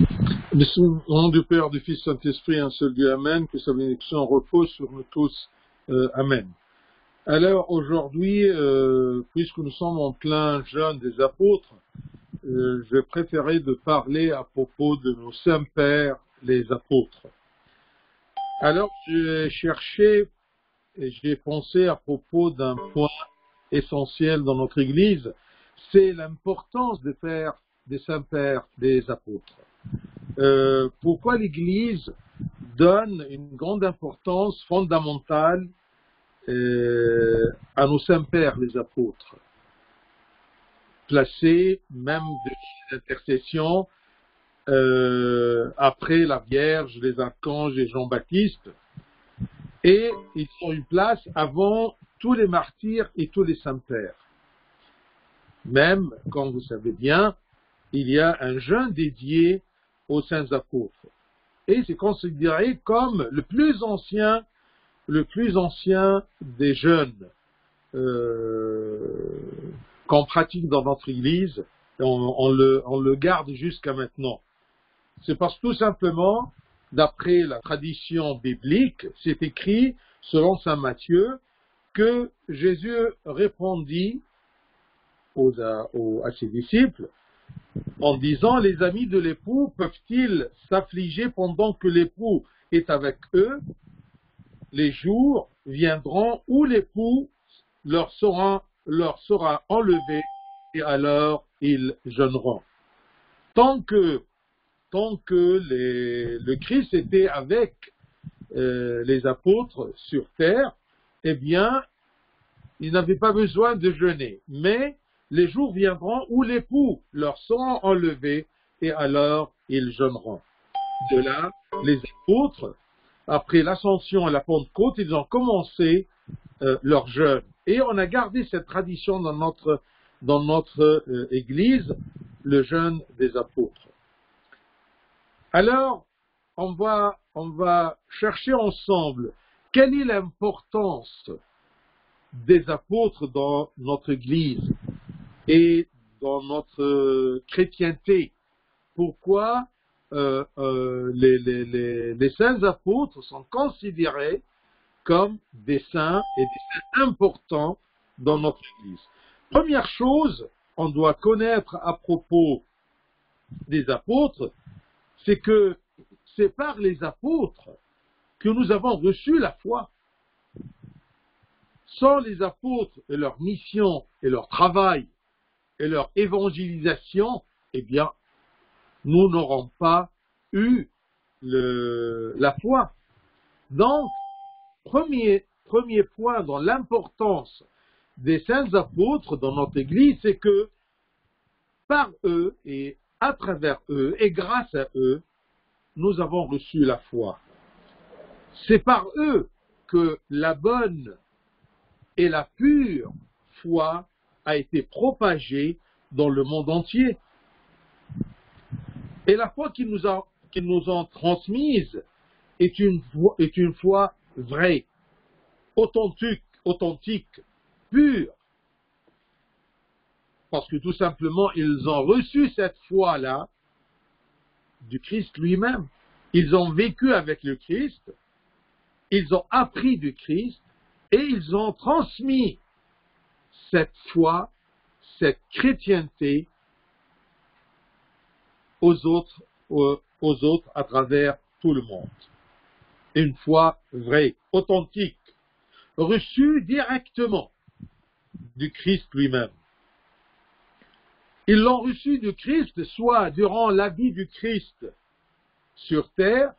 Au nom du Père, du Fils, Saint-Esprit, un seul Dieu, Amen, que sa bénédiction repose sur nous tous, Amen. Alors aujourd'hui, puisque nous sommes en plein jeûne des apôtres, j'ai préféré de parler à propos de nos saints pères, les apôtres. Alors j'ai cherché et j'ai pensé à propos d'un point essentiel dans notre Église, c'est l'importance des saints pères, des apôtres. Pourquoi l'Église donne une grande importance fondamentale à nos saints pères, les apôtres, placés même de l'intercession après la Vierge, les archanges et Jean-Baptiste, et ils ont une place avant tous les martyrs et tous les saints pères. Même, comme vous savez bien, il y a un jeûne dédié aux saints apôtres. Et c'est considéré comme le plus ancien des jeûnes qu'on pratique dans notre Église. Et on le garde jusqu'à maintenant. C'est parce que tout simplement, d'après la tradition biblique, c'est écrit, selon saint Matthieu, que Jésus répondit à ses disciples en disant, les amis de l'époux peuvent-ils s'affliger pendant que l'époux est avec eux? Les jours viendront où l'époux leur sera enlevé et alors ils jeûneront. Tant que le Christ était avec les apôtres sur terre, eh bien, ils n'avaient pas besoin de jeûner. Mais les jours viendront où l'époux leur sera enlevé et alors ils jeûneront. De là, les apôtres, après l'ascension à la Pentecôte, ils ont commencé leur jeûne. Et on a gardé cette tradition dans notre Église, le jeûne des apôtres. Alors, on va chercher ensemble quelle est l'importance des apôtres dans notre Église et dans notre chrétienté. Pourquoi les saints apôtres sont considérés comme des saints et des saints importants dans notre Église. Première chose, on doit connaître à propos des apôtres, c'est que c'est par les apôtres que nous avons reçu la foi. Sans les apôtres et leur mission et leur travail et leur évangélisation, eh bien, nous n'aurons pas eu la foi. Donc, premier point dans l'importance des saints apôtres dans notre Église, c'est que par eux et à travers eux et grâce à eux, nous avons reçu la foi. C'est par eux que la bonne et la pure foi a été propagée dans le monde entier. Et la foi qu'ils nous ont transmise est une foi vraie, authentique, pure. Parce que tout simplement, ils ont reçu cette foi-là du Christ lui-même. Ils ont vécu avec le Christ, ils ont appris du Christ et ils ont transmis cette foi, cette chrétienté aux autres à travers tout le monde. Une foi vraie, authentique, reçue directement du Christ lui-même. Ils l'ont reçu du Christ, soit durant la vie du Christ sur terre,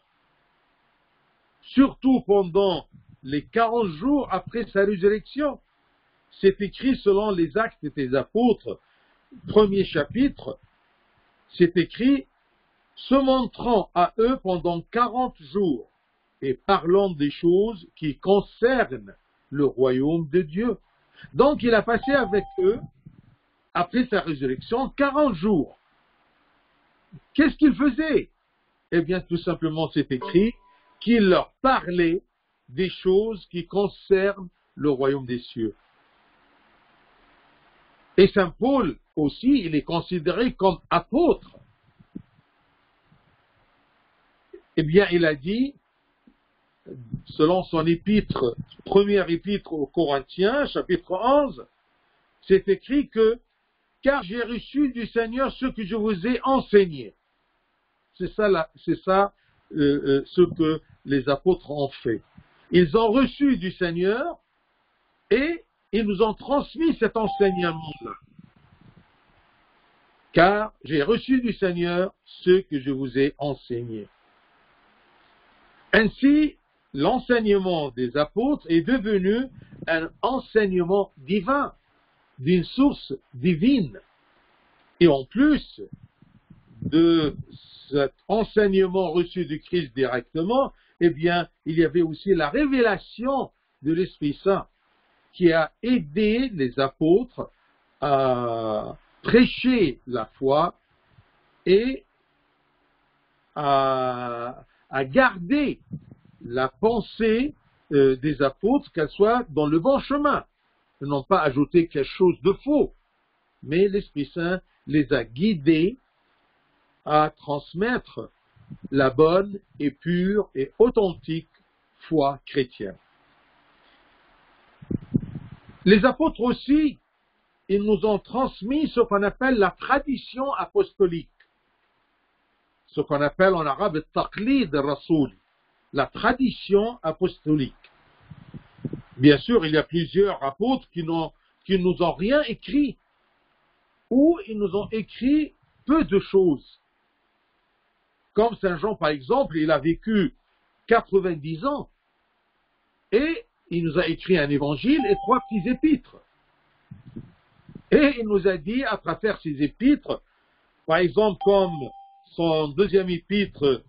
surtout pendant les 40 jours après sa résurrection. C'est écrit selon les Actes des Apôtres, premier chapitre, c'est écrit, se montrant à eux pendant 40 jours et parlant des choses qui concernent le royaume de Dieu. Donc il a passé avec eux, après sa résurrection, 40 jours. Qu'est-ce qu'il faisait? Eh bien, tout simplement, c'est écrit qu'il leur parlait des choses qui concernent le royaume des cieux. Et saint Paul aussi, il est considéré comme apôtre. eh bien, il a dit, selon son épître, première épître aux Corinthiens, chapitre 11, c'est écrit que « Car j'ai reçu du Seigneur ce que je vous ai enseigné ». C'est ça, ce que les apôtres ont fait. Ils ont reçu du Seigneur et ils nous ont transmis cet enseignement-là. Car j'ai reçu du Seigneur ce que je vous ai enseigné. Ainsi, l'enseignement des apôtres est devenu un enseignement divin, d'une source divine. Et en plus de cet enseignement reçu du Christ directement, eh bien, il y avait aussi la révélation de l'Esprit Saint qui a aidé les apôtres à prêcher la foi et à garder la pensée des apôtres, qu'elle soit dans le bon chemin. Ils n'ont pas ajouté quelque chose de faux, mais l'Esprit Saint les a guidés à transmettre la bonne et pure et authentique foi chrétienne. Les apôtres aussi, ils nous ont transmis ce qu'on appelle la tradition apostolique, ce qu'on appelle en arabe le taqlid rasoul, la tradition apostolique. Bien sûr, il y a plusieurs apôtres qui nous ont rien écrit, ou ils nous ont écrit peu de choses. Comme Saint Jean, par exemple, il a vécu 90 ans, et il nous a écrit un évangile et 3 petits épîtres. Et il nous a dit, à travers ces épîtres, par exemple, comme son deuxième épître,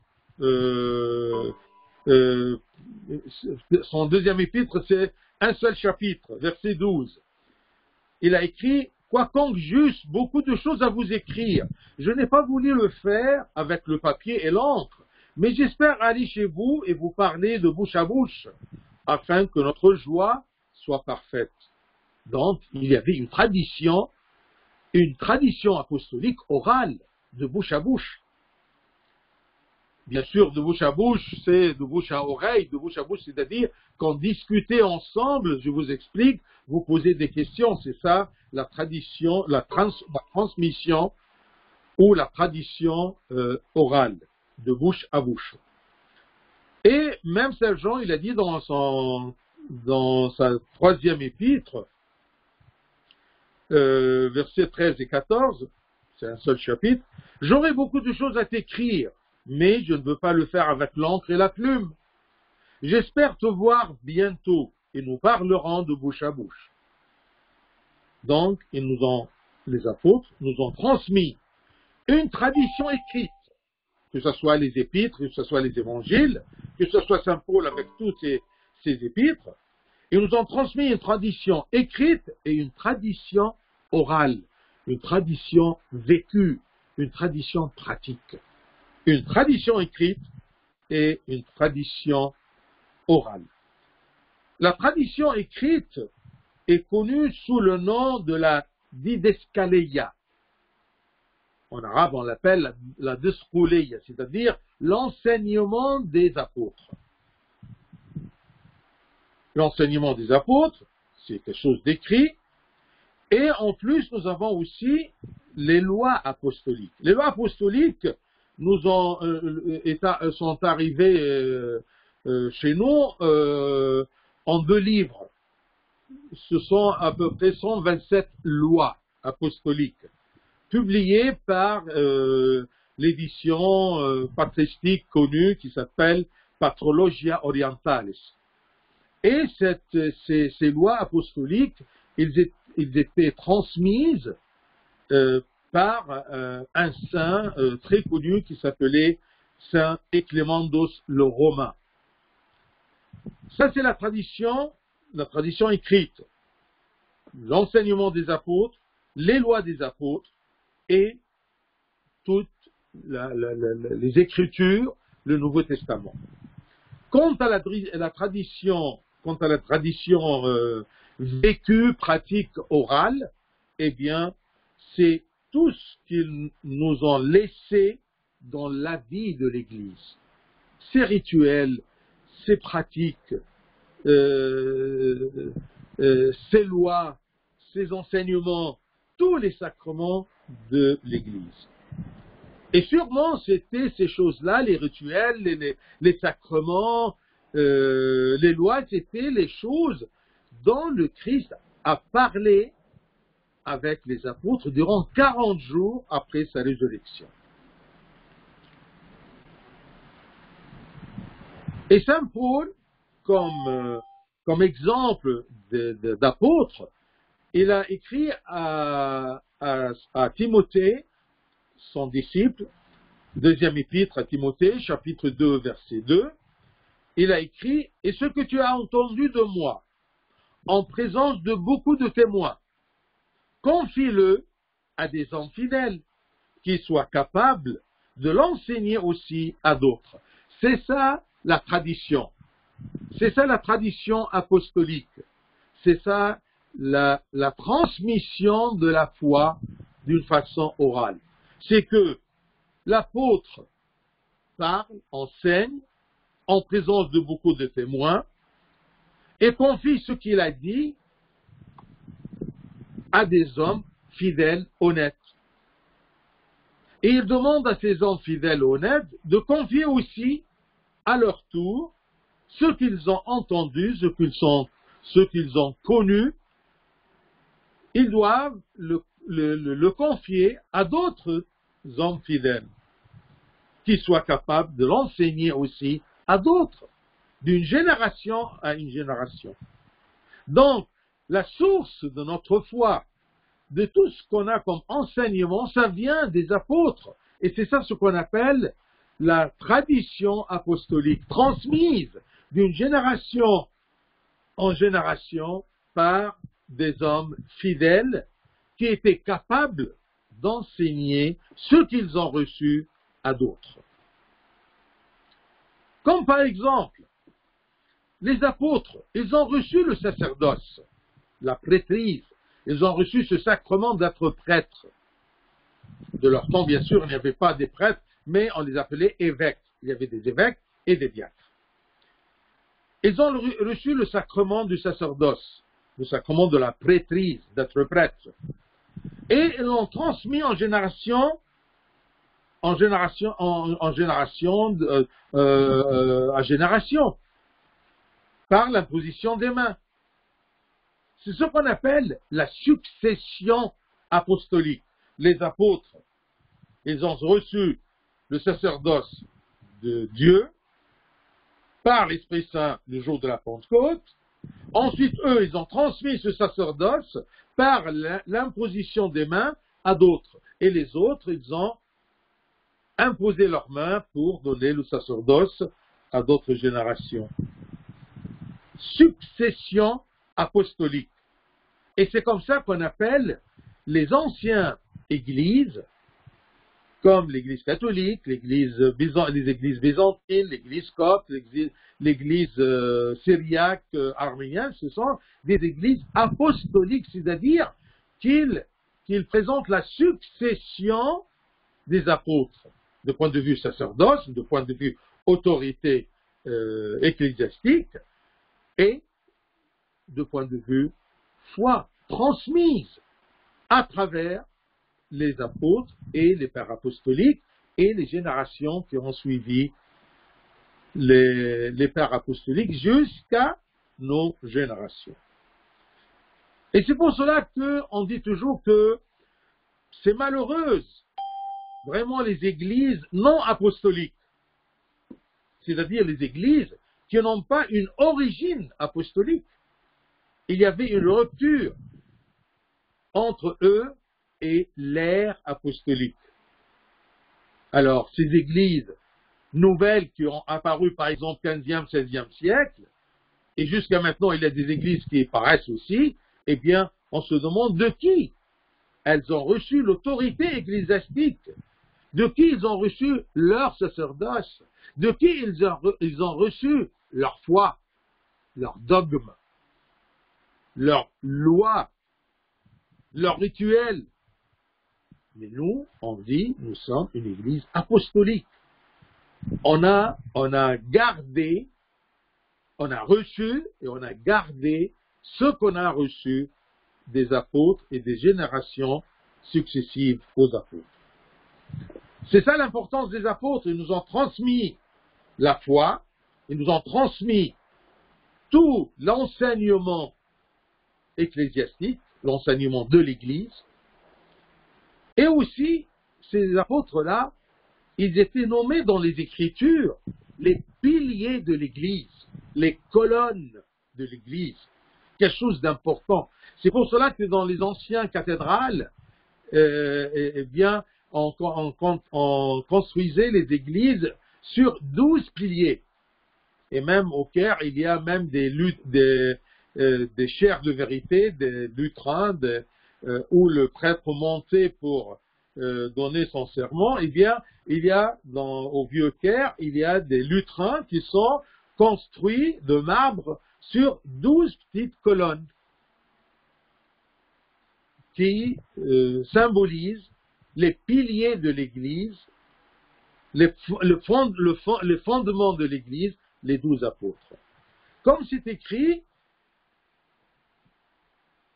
c'est un seul chapitre, verset 12. Il a écrit, quoiqu'en j'eusse beaucoup de choses à vous écrire, je n'ai pas voulu le faire avec le papier et l'encre, mais j'espère aller chez vous et vous parler de bouche à bouche, afin que notre joie soit parfaite. Donc, il y avait une tradition apostolique orale, de bouche à bouche. Bien sûr, de bouche à bouche, c'est de bouche à oreille, de bouche à bouche, c'est-à-dire qu'on discutait ensemble, je vous explique, vous posez des questions, c'est ça, la tradition, la transmission ou la tradition orale, de bouche à bouche. Et même Saint Jean, il a dit dans sa troisième épître, versets 13 et 14, c'est un seul chapitre, « J'aurai beaucoup de choses à t'écrire, mais je ne veux pas le faire avec l'encre et la plume. J'espère te voir bientôt, et nous parlerons de bouche à bouche. » Donc, les apôtres nous ont transmis une tradition écrite, que ce soit les épîtres, que ce soit les évangiles, que ce soit Saint Paul avec tous ses épîtres. Ils nous ont transmis une tradition écrite et une tradition orale, une tradition vécue, une tradition pratique. Une tradition écrite et une tradition orale. La tradition écrite est connue sous le nom de la didescaleia. En arabe, on l'appelle la dyscouleia, c'est-à-dire l'enseignement des apôtres. L'enseignement des apôtres, c'est quelque chose d'écrit, et en plus, nous avons aussi les lois apostoliques. Les lois apostoliques sont arrivées chez nous en 2 livres. Ce sont à peu près 127 lois apostoliques, publiées par l'édition patristique connue qui s'appelle Patrologia Orientalis. Et ces lois apostoliques, ils étaient transmises par un saint très connu qui s'appelait Saint Eclémendos le Romain. Ça, c'est la tradition écrite. L'enseignement des apôtres, les lois des apôtres et toutes les Écritures, le Nouveau Testament. Quant à la tradition vécue, pratique, orale, eh bien, c'est tout ce qu'ils nous ont laissé dans la vie de l'Église. ses rituels, ses pratiques, ses lois, ses enseignements, tous les sacrements de l'Église. Et sûrement, c'était ces choses-là, les rituels, les sacrements, les lois, c'était les choses dont le Christ a parlé avec les apôtres durant 40 jours après sa résurrection. Et Saint Paul, comme exemple d'apôtre, il a écrit à Timothée, son disciple, deuxième épître à Timothée, chapitre 2, verset 2, il a écrit « Et ce que tu as entendu de moi, en présence de beaucoup de témoins, confie-le à des hommes fidèles, qui soient capables de l'enseigner aussi à d'autres. » C'est ça la tradition. C'est ça la tradition apostolique. C'est ça la transmission de la foi d'une façon orale. C'est que l'apôtre parle, enseigne, en présence de beaucoup de témoins, et confie ce qu'il a dit à des hommes fidèles, honnêtes. Et il demande à ces hommes fidèles, honnêtes, de confier aussi, à leur tour, ce qu'ils ont entendu, ce qu'ils ont connu. Ils doivent le confier à d'autres hommes fidèles, qui soient capables de l'enseigner aussi à d'autres, d'une génération à une génération. Donc, la source de notre foi, de tout ce qu'on a comme enseignement, ça vient des apôtres. Et c'est ça ce qu'on appelle la tradition apostolique, transmise d'une génération en génération par des hommes fidèles qui étaient capables d'enseigner ce qu'ils ont reçu à d'autres. Comme par exemple, les apôtres, ils ont reçu le sacerdoce, la prêtrise, ils ont reçu ce sacrement d'être prêtres. De leur temps, bien sûr, il n'y avait pas des prêtres, mais on les appelait évêques. Il y avait des évêques et des diacres. Ils ont reçu le sacrement du sacerdoce, le sacrement de la prêtrise, d'être prêtre. Et ils l'ont transmis en génération à génération, par l'imposition des mains. C'est ce qu'on appelle la succession apostolique. Les apôtres, ils ont reçu le sacerdoce de Dieu par l'Esprit Saint le jour de la Pentecôte. Ensuite, eux, ils ont transmis ce sacerdoce par l'imposition des mains à d'autres. Et les autres, ils ont imposé leurs mains pour donner le sacerdoce à d'autres générations. Succession apostolique. Et c'est comme ça qu'on appelle les anciennes églises, comme l'Église catholique, les églises byzantines, l'Église copte, l'Église syriaque, arménienne, ce sont des églises apostoliques, c'est-à-dire qu'ils présentent la succession des apôtres, de point de vue sacerdoce, de point de vue autorité ecclésiastique, et de point de vue foi transmise à travers les apôtres et les pères apostoliques et les générations qui ont suivi les pères apostoliques jusqu'à nos générations. Et c'est pour cela qu'on dit toujours que c'est malheureuse, vraiment, les églises non apostoliques, c'est-à-dire les églises qui n'ont pas une origine apostolique. Il y avait une rupture entre eux et l'ère apostolique. Alors, ces églises nouvelles qui ont apparu, par exemple, 15e, 16e siècle, et jusqu'à maintenant, il y a des églises qui apparaissent aussi, eh bien, on se demande de qui elles ont reçu l'autorité ecclésiastique, de qui ils ont reçu leur sacerdoce, de qui ils ont reçu leur foi, leur dogme, leur loi, leur rituel. Mais nous, on dit, nous sommes une église apostolique. on a gardé, on a reçu et on a gardé ce qu'on a reçu des apôtres et des générations successives aux apôtres. C'est ça l'importance des apôtres. Ils nous ont transmis la foi, ils nous ont transmis tout l'enseignement ecclésiastique, l'enseignement de l'Église, et aussi, ces apôtres-là, ils étaient nommés dans les Écritures les piliers de l'Église, les colonnes de l'Église, quelque chose d'important. C'est pour cela que dans les anciennes cathédrales, eh bien, on construisait les églises sur 12 piliers. Et même au Caire, il y a même des chaires de vérité, des lutrins, où le prêtre montait pour donner son sermon. Eh bien, il y a au Vieux Caire, il y a des lutrins qui sont construits de marbre sur 12 petites colonnes qui symbolisent les piliers de l'Église, les fondements de l'Église, les 12 apôtres. Comme c'est écrit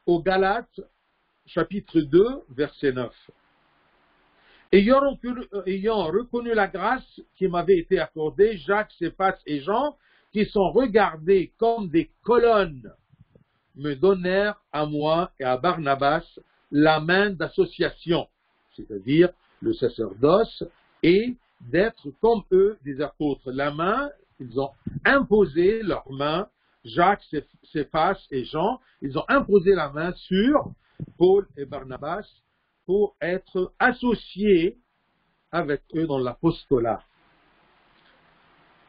aux Galates, chapitre 2, verset 9. Ayant reconnu la grâce qui m'avait été accordée, Jacques, Céphas et Jean, qui sont regardés comme des colonnes, me donnèrent à moi et à Barnabas la main d'association, c'est-à-dire le sacerdoce, et d'être comme eux des apôtres. La main, ils ont imposé leur main, Jacques, Céphas et Jean, ils ont imposé la main sur Paul et Barnabas pour être associés avec eux dans l'apostolat.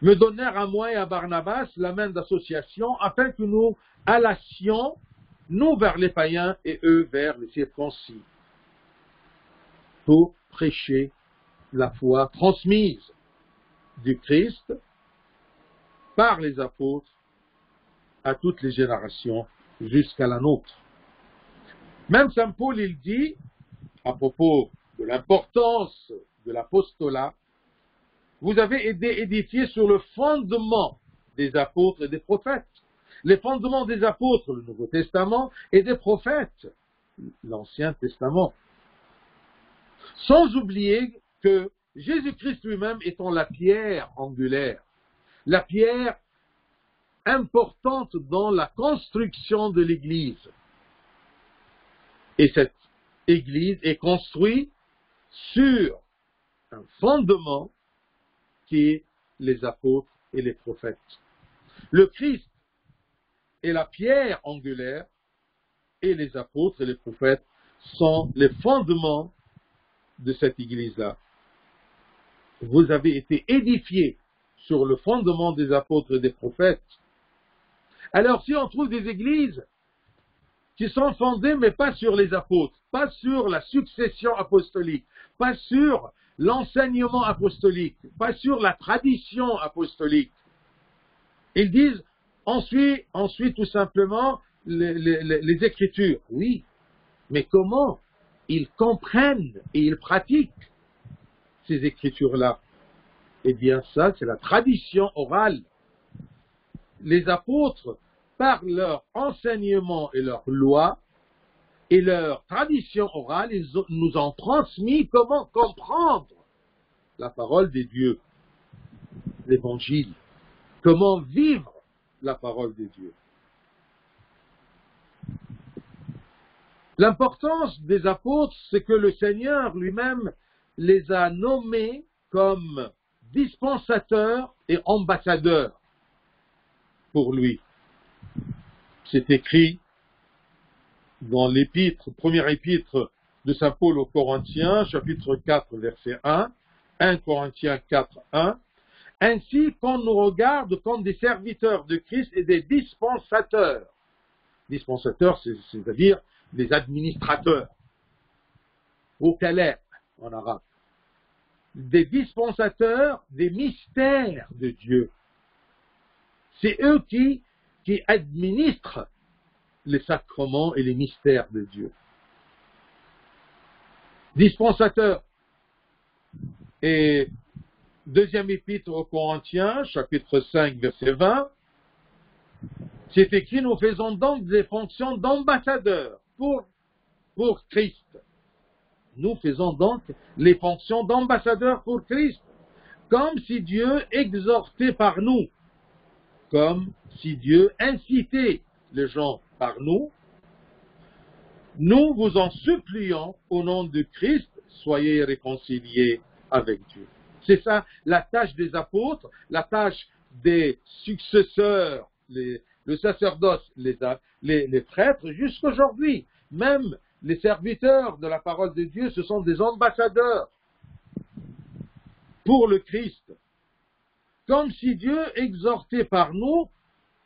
Me donnèrent à moi et à Barnabas la main d'association afin que nous allassions, nous vers les païens et eux vers les circoncis, pour prêcher la foi transmise du Christ par les apôtres à toutes les générations jusqu'à la nôtre. Même Saint Paul, il dit, à propos de l'importance de l'apostolat, vous avez été édifiés sur le fondement des apôtres et des prophètes. Les fondements des apôtres, le Nouveau Testament, et des prophètes, l'Ancien Testament. Sans oublier que Jésus-Christ lui-même étant la pierre angulaire, la pierre importante dans la construction de l'Église. Et cette Église est construite sur un fondement qui est les apôtres et les prophètes. Le Christ est la pierre angulaire et les apôtres et les prophètes sont les fondements de cette Église-là. Vous avez été édifiés sur le fondement des apôtres et des prophètes. Alors si on trouve des églises qui sont fondées, mais pas sur les apôtres, pas sur la succession apostolique, pas sur l'enseignement apostolique, pas sur la tradition apostolique. Ils disent, on suit tout simplement les Écritures. Oui, mais comment ils comprennent et ils pratiquent ces Écritures-là? Eh bien, ça, c'est la tradition orale. Les apôtres, par leur enseignement et leur loi et leur tradition orale, ils nous ont transmis comment comprendre la parole des dieux, l'Évangile, comment vivre la parole des dieux. L'importance des apôtres, c'est que le Seigneur lui-même les a nommés comme dispensateurs et ambassadeurs pour lui. C'est écrit dans l'épître, première épître de Saint Paul aux Corinthiens, chapitre 4, verset 1, 1 Corinthiens 4, 1. Ainsi qu'on nous regarde comme des serviteurs de Christ et des dispensateurs. Dispensateurs, c'est-à-dire des administrateurs. Wokalaء en arabe. Des dispensateurs des mystères de Dieu. C'est eux qui administrent les sacrements et les mystères de Dieu. Dispensateurs. Et Deuxième épître aux Corinthiens, chapitre 5, verset 20, c'est écrit, nous faisons donc des fonctions d'ambassadeurs pour Christ. Nous faisons donc les fonctions d'ambassadeurs pour Christ, comme si Dieu exhortait par nous, comme si Dieu incitait les gens par nous. Nous vous en supplions au nom de Christ, soyez réconciliés avec Dieu. C'est ça la tâche des apôtres, la tâche des successeurs, le sacerdoce, les prêtres, jusqu'aujourd'hui. Même les serviteurs de la parole de Dieu, ce sont des ambassadeurs pour le Christ. Comme si Dieu exhortait par nous,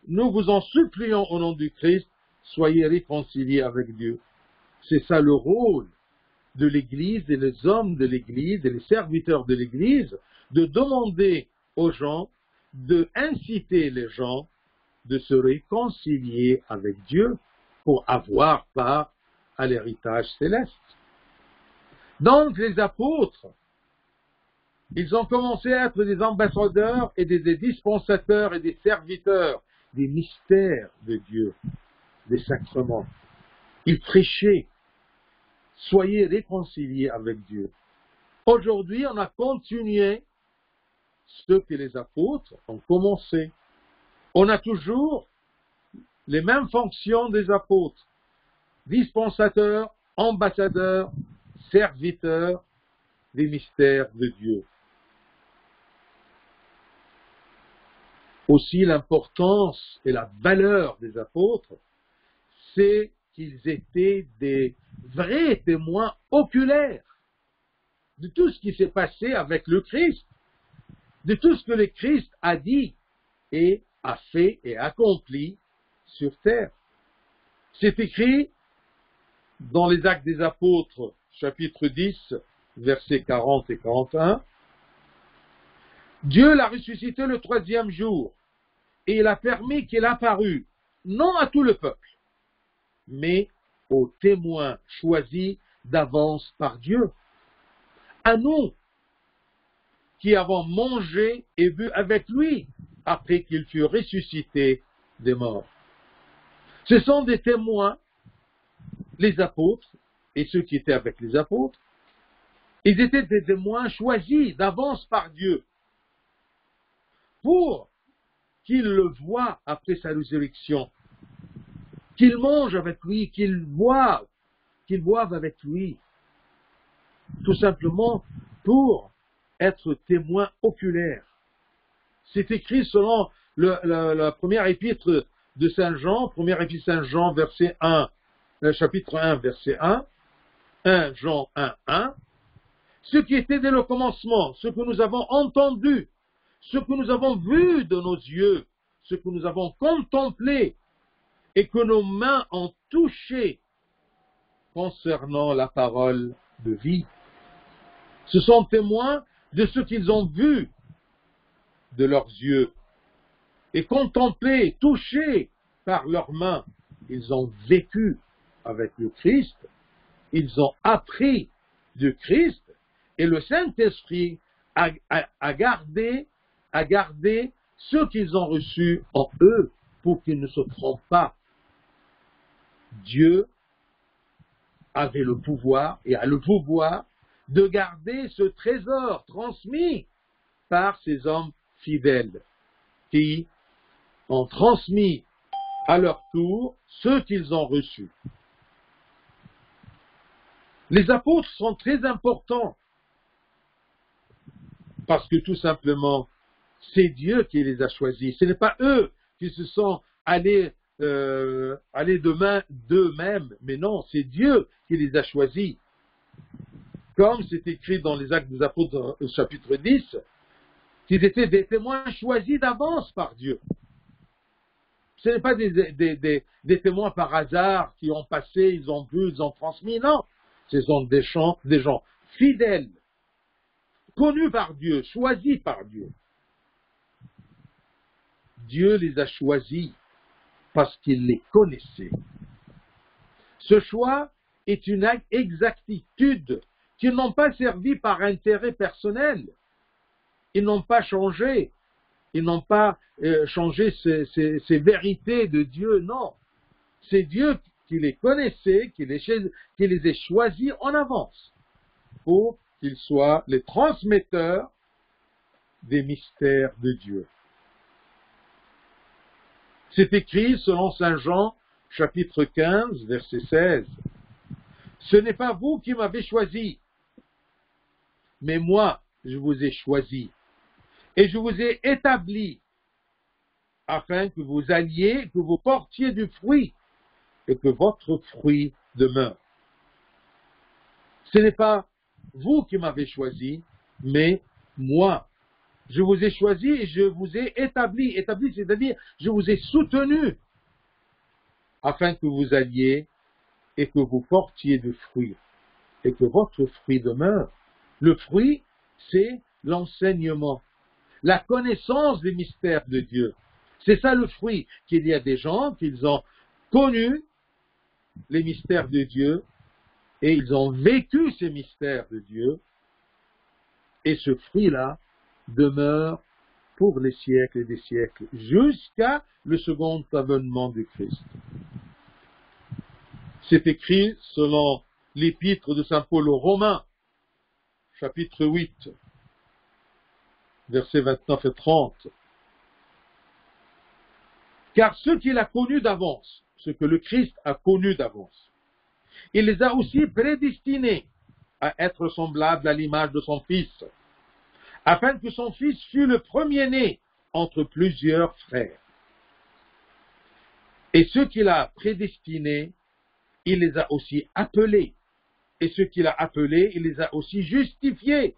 nous vous en supplions au nom du Christ, soyez réconciliés avec Dieu. C'est ça le rôle de l'Église et les hommes de l'Église et les serviteurs de l'Église, de demander aux gens, de inciter les gens de se réconcilier avec Dieu pour avoir part à l'héritage céleste. Donc les apôtres, ils ont commencé à être des ambassadeurs et des dispensateurs et des serviteurs des mystères de Dieu, des sacrements. Ils prêchaient, soyez réconciliés avec Dieu. Aujourd'hui, on a continué ce que les apôtres ont commencé. On a toujours les mêmes fonctions des apôtres, dispensateurs, ambassadeurs, serviteurs des mystères de Dieu. Aussi, l'importance et la valeur des apôtres, c'est qu'ils étaient des vrais témoins oculaires de tout ce qui s'est passé avec le Christ, de tout ce que le Christ a dit et a fait et accompli sur terre. C'est écrit dans les Actes des Apôtres, chapitre 10, versets 40 et 41. Dieu l'a ressuscité le troisième jour, et il a permis qu'il apparût, non à tout le peuple, mais aux témoins choisis d'avance par Dieu. À nous, qui avons mangé et bu avec lui, après qu'il fut ressuscité des morts. Ce sont des témoins, les apôtres, et ceux qui étaient avec les apôtres. Ils étaient des témoins choisis d'avance par Dieu, pour qu'ils le voient après sa résurrection, qu'ils mangent avec lui, qu'ils boivent avec lui, tout simplement pour être témoins oculaires. C'est écrit selon la première épître de Saint Jean, première épître Saint Jean, verset 1, chapitre 1, verset 1, 1 Jean 1, 1, ce qui était dès le commencement, ce que nous avons entendu, ce que nous avons vu de nos yeux, ce que nous avons contemplé et que nos mains ont touché concernant la parole de vie. Ce sont témoins de ce qu'ils ont vu de leurs yeux et contemplé, touché par leurs mains. Ils ont vécu avec le Christ, ils ont appris de Christ et le Saint-Esprit a gardé ce qu'ils ont reçu en eux pour qu'ils ne se trompent pas. Dieu avait le pouvoir et a le pouvoir de garder ce trésor transmis par ces hommes fidèles qui ont transmis à leur tour ce qu'ils ont reçu. Les apôtres sont très importants parce que tout simplement, c'est Dieu qui les a choisis. Ce n'est pas eux qui se sont allés d'eux-mêmes, mais non, c'est Dieu qui les a choisis. Comme c'est écrit dans les Actes des Apôtres, chapitre 10, qu'ils étaient des témoins choisis d'avance par Dieu. Ce n'est pas des témoins par hasard qui ont passé, ils ont vu, ils ont transmis, non. Ce sont des gens fidèles, connus par Dieu, choisis par Dieu. Dieu les a choisis parce qu'il les connaissait. Ce choix est une exactitude qui n'ont pas servi par intérêt personnel, Ils n'ont pas changé. Ils n'ont pas changé ces vérités de Dieu, non. C'est Dieu qui les connaissait, qui les ait choisis en avance pour qu'ils soient les transmetteurs des mystères de Dieu. C'est écrit selon Saint Jean, chapitre 15, verset 16. Ce n'est pas vous qui m'avez choisi, mais moi, je vous ai choisi. Et je vous ai établi afin que vous alliez, que vous portiez du fruit et que votre fruit demeure. Ce n'est pas vous qui m'avez choisi, mais moi. Je vous ai choisi et je vous ai établi. Établi, c'est-à-dire, je vous ai soutenu afin que vous alliez et que vous portiez du fruit et que votre fruit demeure. Le fruit, c'est l'enseignement, la connaissance des mystères de Dieu. C'est ça le fruit, qu'il y a des gens qui ont connu les mystères de Dieu et ils ont vécu ces mystères de Dieu et ce fruit-là demeure pour les siècles et des siècles jusqu'à le second avènement du Christ. C'est écrit selon l'épître de Saint Paul aux Romains, chapitre 8, versets 29 et 30. Car ceux qu'il a connus d'avance, ce que le Christ a connu d'avance, il les a aussi prédestinés à être semblables à l'image de son Fils, afin que son Fils fût le premier-né entre plusieurs frères. Et ceux qu'il a prédestinés, il les a aussi appelés. Et ceux qu'il a appelés, il les a aussi justifiés.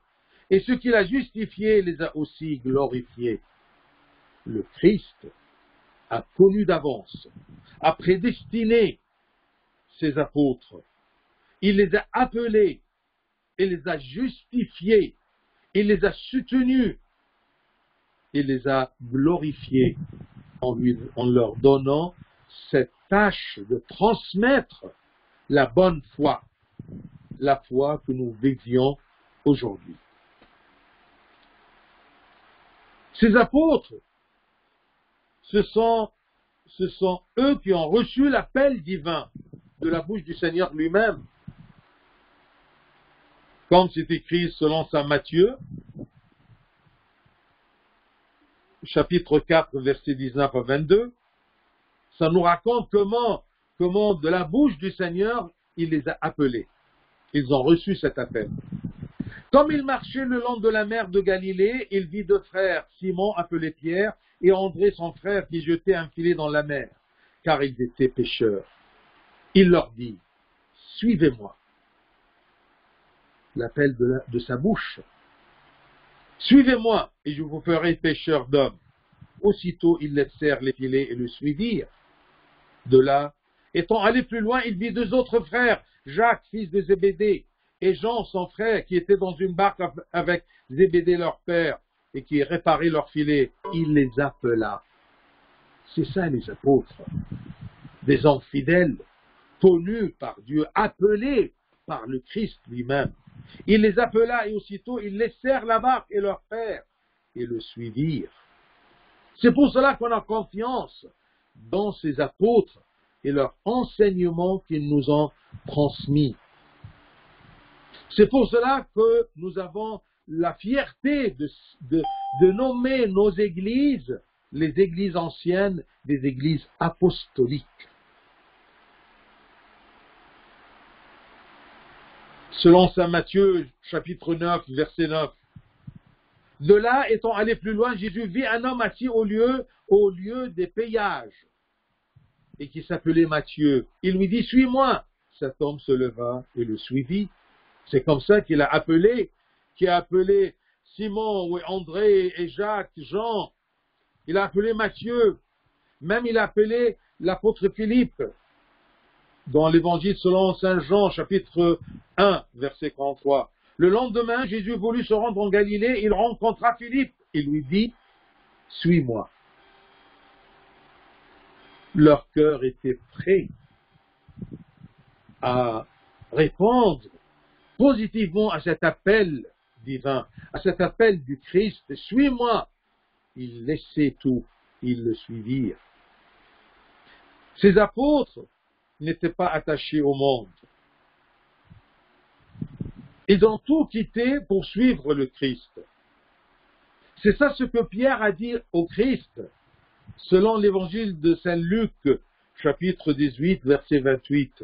Et ceux qu'il a justifiés, il les a aussi glorifiés. Le Christ a connu d'avance, a prédestiné ses apôtres. Il les a appelés, il les a justifiés, il les a soutenus, il les a glorifiés en leur donnant cette tâche de transmettre la bonne foi, la foi que nous vivions aujourd'hui. Ces apôtres, ce sont eux qui ont reçu l'appel divin de la bouche du Seigneur lui-même. Comme c'est écrit selon saint Matthieu, chapitre 4, versets 19 à 22, ça nous raconte comment de la bouche du Seigneur, il les a appelés. Ils ont reçu cet appel. Comme il marchait le long de la mer de Galilée, il vit deux frères, Simon appelé Pierre, et André son frère qui jetait un filet dans la mer, car ils étaient pêcheurs. Il leur dit, « Suivez-moi. » L'appel de sa bouche. « Suivez-moi, et je vous ferai pêcheurs d'hommes. » Aussitôt, ils laissèrent les filets et le suivirent. De là, étant allé plus loin, il vit deux autres frères, Jacques, fils de Zébédée, et Jean, son frère, qui étaient dans une barque avec Zébédée, leur père, et qui réparaient leurs filets. Il les appela. C'est ça les apôtres. Des hommes fidèles, connus par Dieu, appelés par le Christ lui-même. Il les appela et aussitôt ils laissèrent la barque et leur père et le suivirent. C'est pour cela qu'on a confiance dans ces apôtres et leur enseignement qu'ils nous ont transmis. C'est pour cela que nous avons la fierté de nommer nos églises, les églises anciennes, des églises apostoliques. Selon saint Matthieu, chapitre 9, verset 9. De là, étant allé plus loin, Jésus vit un homme assis au lieu des péages, et qui s'appelait Matthieu. Il lui dit, « Suis-moi !» Cet homme se leva et le suivit. C'est comme ça qu'il a appelé Simon, André et Jacques, Jean. Il a appelé Matthieu. Même il a appelé l'apôtre Philippe. Dans l'évangile selon saint Jean, chapitre 1, verset 43. Le lendemain, Jésus voulut se rendre en Galilée, il rencontra Philippe. Il lui dit, « Suis-moi ». Leur cœur était prêt à répondre positivement à cet appel divin, à cet appel du Christ, suis-moi, ils laissaient tout, ils le suivirent. Ces apôtres n'étaient pas attachés au monde. Ils ont tout quitté pour suivre le Christ. C'est ça ce que Pierre a dit au Christ, selon l'évangile de Saint Luc, chapitre 18, verset 28.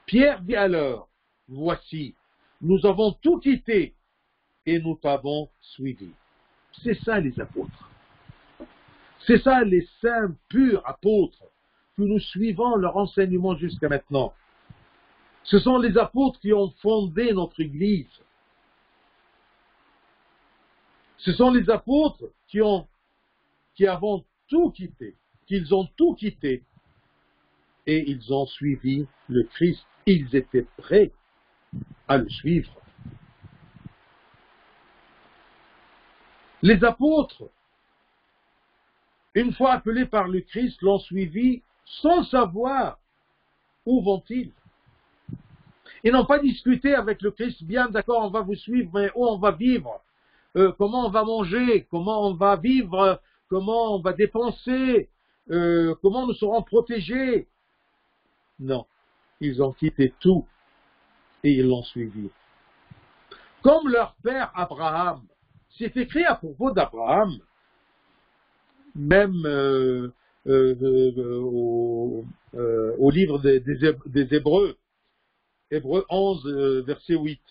Pierre dit alors, voici, nous avons tout quitté et nous t'avons suivi. C'est ça les apôtres. C'est ça les saints purs apôtres que nous suivons leur enseignement jusqu'à maintenant. Ce sont les apôtres qui ont fondé notre Église. Ce sont les apôtres qui avons tout quitté, qu'ils ont tout quitté et ils ont suivi le Christ. Ils étaient prêts à le suivre. Les apôtres, une fois appelés par le Christ, l'ont suivi sans savoir où vont-ils. Ils n'ont pas discuté avec le Christ, bien d'accord, on va vous suivre, mais où on va vivre, comment on va manger, comment on va vivre, comment on va dépenser, comment nous serons protégés. Non, ils ont quitté tout et ils l'ont suivi. Comme leur père Abraham, c'est écrit à propos d'Abraham, même au livre des Hébreux, Hébreux 11, verset 8.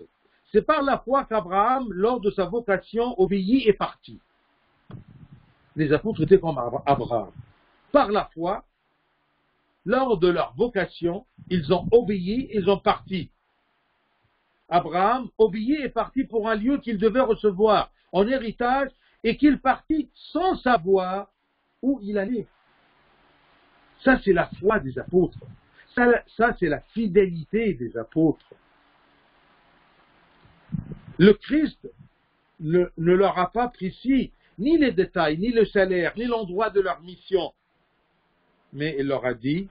C'est par la foi qu'Abraham, lors de sa vocation, obéit et partit. Les apôtres étaient comme Abraham. Par la foi, lors de leur vocation, ils ont obéi, ils ont parti. Abraham obéit et partit pour un lieu qu'il devait recevoir en héritage et qu'il partit sans savoir où il allait. Ça, c'est la foi des apôtres. Ça, c'est la fidélité des apôtres. Le Christ ne leur a pas précis ni les détails, ni le salaire, ni l'endroit de leur mission. Mais il leur a dit,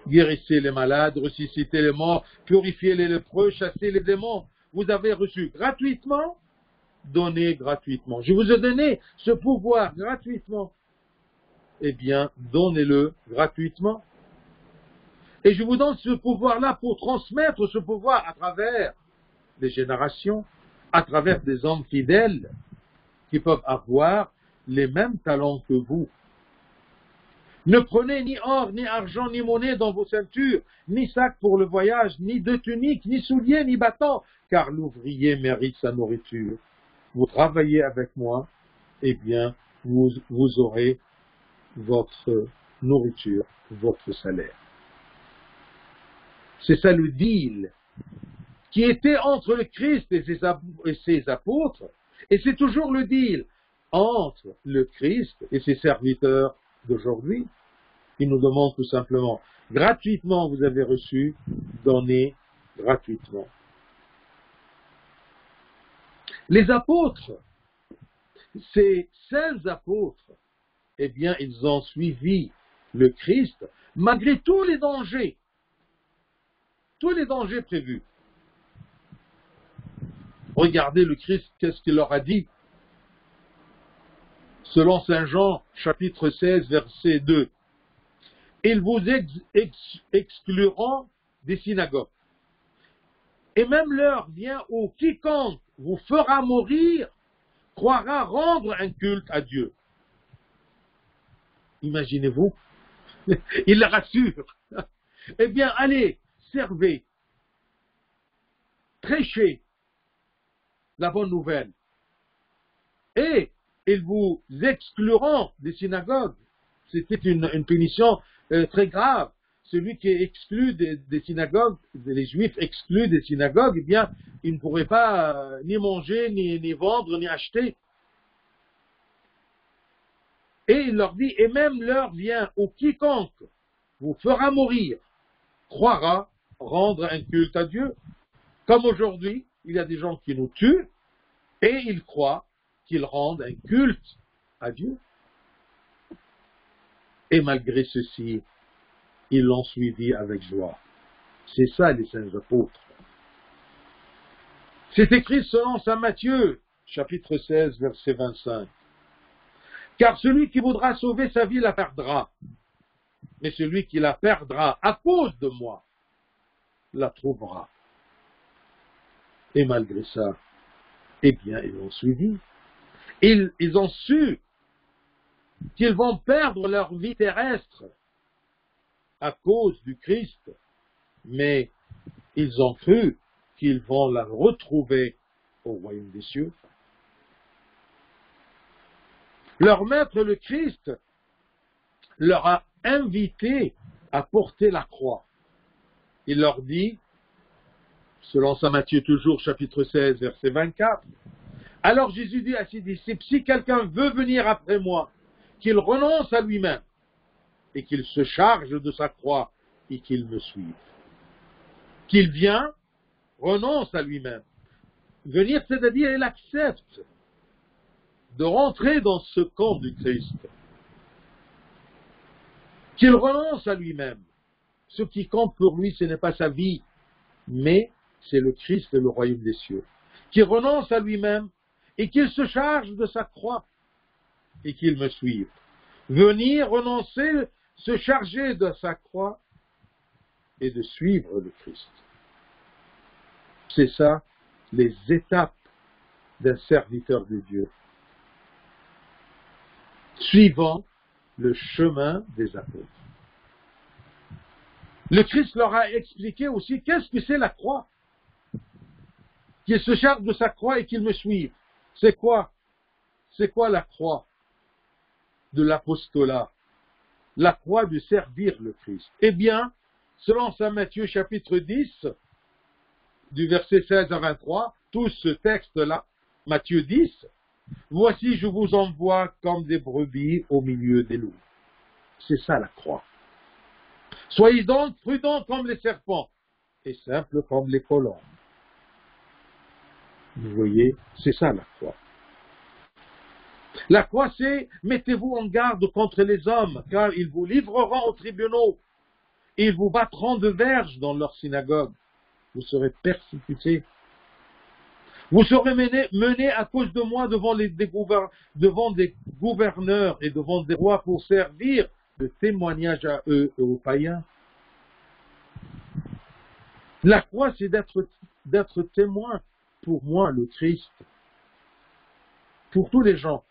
guérissez les malades, ressuscitez les morts, purifiez les lépreux, chassez les démons. Vous avez reçu gratuitement, donnez gratuitement. Je vous ai donné ce pouvoir gratuitement. Eh bien, donnez-le gratuitement. Et je vous donne ce pouvoir-là pour transmettre ce pouvoir à travers des générations, à travers des hommes fidèles qui peuvent avoir les mêmes talents que vous. Ne prenez ni or, ni argent, ni monnaie dans vos ceintures, ni sac pour le voyage, ni de tunique, ni souliers, ni bâtons, car l'ouvrier mérite sa nourriture. Vous travaillez avec moi, eh bien, vous aurez votre nourriture, votre salaire. C'est ça le deal qui était entre le Christ et ses apôtres, et c'est toujours le deal entre le Christ et ses serviteurs d'aujourd'hui. Il nous demande tout simplement, gratuitement vous avez reçu, donnez gratuitement. Les apôtres, ces saints apôtres, eh bien, ils ont suivi le Christ malgré tous les dangers prévus. Regardez le Christ, qu'est-ce qu'il leur a dit? Selon Saint Jean, chapitre 16, verset 2. Ils vous excluront des synagogues. Et même l'heure vient où quiconque vous fera mourir croira rendre un culte à Dieu. Imaginez-vous, il le rassure. Eh bien, allez, servez, prêchez la bonne nouvelle. Et ils vous excluront des synagogues. C'était une punition très grave. Celui qui est exclu des synagogues, les Juifs exclus des synagogues, eh bien, ils ne pourraient pas ni manger, ni vendre, ni acheter. Et il leur dit, et même l'heure vient où quiconque vous fera mourir croira rendre un culte à Dieu. Comme aujourd'hui, il y a des gens qui nous tuent et ils croient qu'ils rendent un culte à Dieu. Et malgré ceci, ils l'ont suivi avec joie. C'est ça les saints apôtres. C'est écrit selon saint Matthieu, chapitre 16, verset 25. Car celui qui voudra sauver sa vie la perdra, mais celui qui la perdra à cause de moi la trouvera. Et malgré ça, eh bien, ils ont suivi. Ils ont su qu'ils vont perdre leur vie terrestre à cause du Christ, mais ils ont cru qu'ils vont la retrouver au royaume des cieux. Leur maître, le Christ, leur a invités à porter la croix. Il leur dit, selon saint Matthieu toujours, chapitre 16, verset 24, « Alors Jésus dit à ses disciples, si quelqu'un veut venir après moi, qu'il renonce à lui-même et qu'il se charge de sa croix et qu'il me suive. » Qu'il vient, renonce à lui-même. Venir, c'est-à-dire, il accepte de rentrer dans ce camp du Christ. Qu'il renonce à lui-même. Ce qui compte pour lui, ce n'est pas sa vie, mais c'est le Christ et le royaume des cieux. Qu'il renonce à lui-même et qu'il se charge de sa croix et qu'il me suive. Venir, renoncer, se charger de sa croix et de suivre le Christ. C'est ça, les étapes d'un serviteur de Dieu, suivant le chemin des apôtres. Le Christ leur a expliqué aussi qu'est-ce que c'est la croix. Qu'il se charge de sa croix et qu'il me suive. C'est quoi? C'est quoi la croix de l'apostolat? La croix de servir le Christ. Eh bien, selon saint Matthieu chapitre 10, du verset 16 à 23, tout ce texte-là, Matthieu 10, « Voici, je vous envoie comme des brebis au milieu des loups. » C'est ça la croix. « Soyez donc prudents comme les serpents et simples comme les colombes. » Vous voyez, c'est ça la croix. La croix, c'est « Mettez-vous en garde contre les hommes, car ils vous livreront aux tribunaux, et ils vous battront de verges dans leurs synagogues. Vous serez persécutés. Vous serez menés à cause de moi devant des gouverneurs et devant des rois pour servir de témoignage à eux et aux païens. » La croix, c'est d'être témoin pour moi, le Christ, pour tous les gens.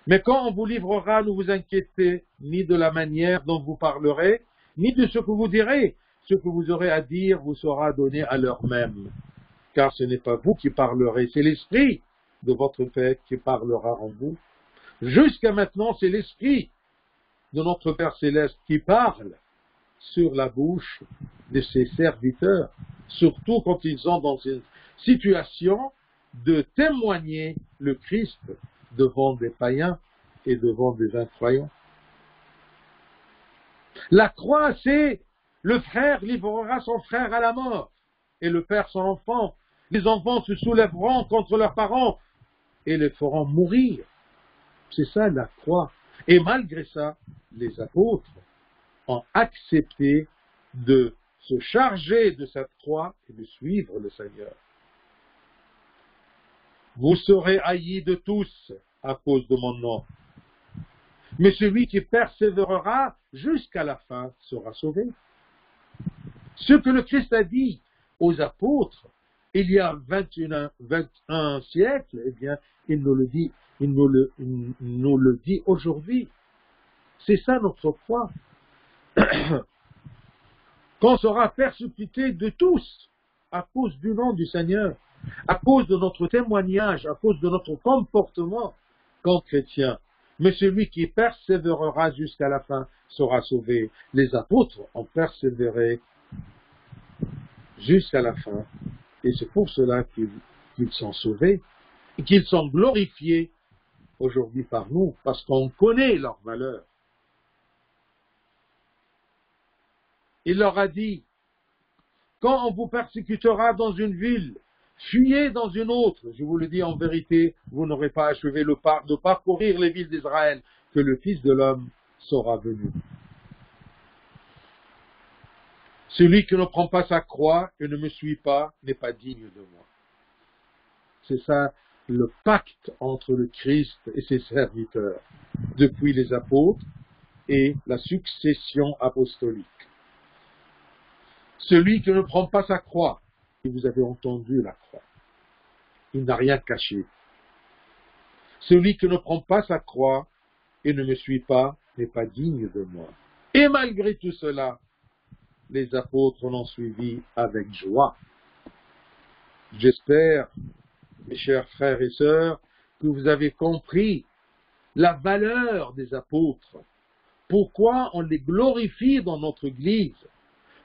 Mais quand on vous livrera, ne vous inquiétez ni de la manière dont vous parlerez, ni de ce que vous direz. Ce que vous aurez à dire vous sera donné à l'heure même. Car ce n'est pas vous qui parlerez, c'est l'Esprit de votre Père qui parlera en vous. Jusqu'à maintenant, c'est l'Esprit de notre Père Céleste qui parle sur la bouche de ses serviteurs, surtout quand ils sont dans une situation de témoigner le Christ devant des païens et devant des incroyants. La croix, c'est le frère livrera son frère à la mort et le père son enfant. Les enfants se soulèveront contre leurs parents et les feront mourir. C'est ça la croix. Et malgré ça, les apôtres ont accepté de se charger de cette croix et de suivre le Seigneur. Vous serez haïs de tous à cause de mon nom. Mais celui qui persévérera jusqu'à la fin sera sauvé. Ce que le Christ a dit aux apôtres il y a 21 siècles, eh bien, il nous le dit aujourd'hui. C'est ça notre croix. Qu'on sera persécuté de tous à cause du nom du Seigneur, à cause de notre témoignage, à cause de notre comportement comme chrétien. Mais celui qui persévérera jusqu'à la fin sera sauvé. Les apôtres ont persévéré jusqu'à la fin. Et c'est pour cela qu'ils sont sauvés et qu'ils sont glorifiés aujourd'hui par nous, parce qu'on connaît leur valeur. Il leur a dit, quand on vous persécutera dans une ville, fuyez dans une autre. Je vous le dis en vérité, vous n'aurez pas achevé de parcourir les villes d'Israël, que le Fils de l'homme sera venu. Celui qui ne prend pas sa croix et ne me suit pas n'est pas digne de moi. C'est ça le pacte entre le Christ et ses serviteurs, depuis les apôtres et la succession apostolique. Celui qui ne prend pas sa croix, et vous avez entendu la croix, il n'a rien caché. Celui qui ne prend pas sa croix et ne me suit pas n'est pas digne de moi. Et malgré tout cela, les apôtres l'ont suivi avec joie. J'espère, mes chers frères et sœurs, que vous avez compris la valeur des apôtres. Pourquoi on les glorifie dans notre Église?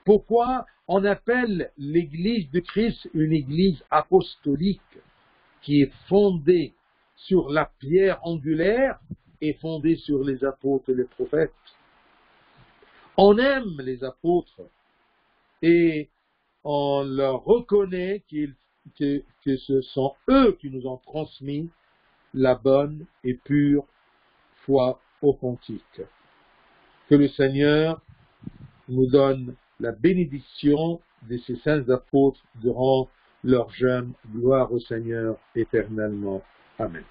Pourquoi on appelle l'Église de Christ une Église apostolique qui est fondée sur la pierre angulaire et fondée sur les apôtres et les prophètes? On aime les apôtres et on leur reconnaît que ce sont eux qui nous ont transmis la bonne et pure foi authentique. Que le Seigneur nous donne la bénédiction de ces saints apôtres durant leur jeûne. Gloire au Seigneur éternellement. Amen.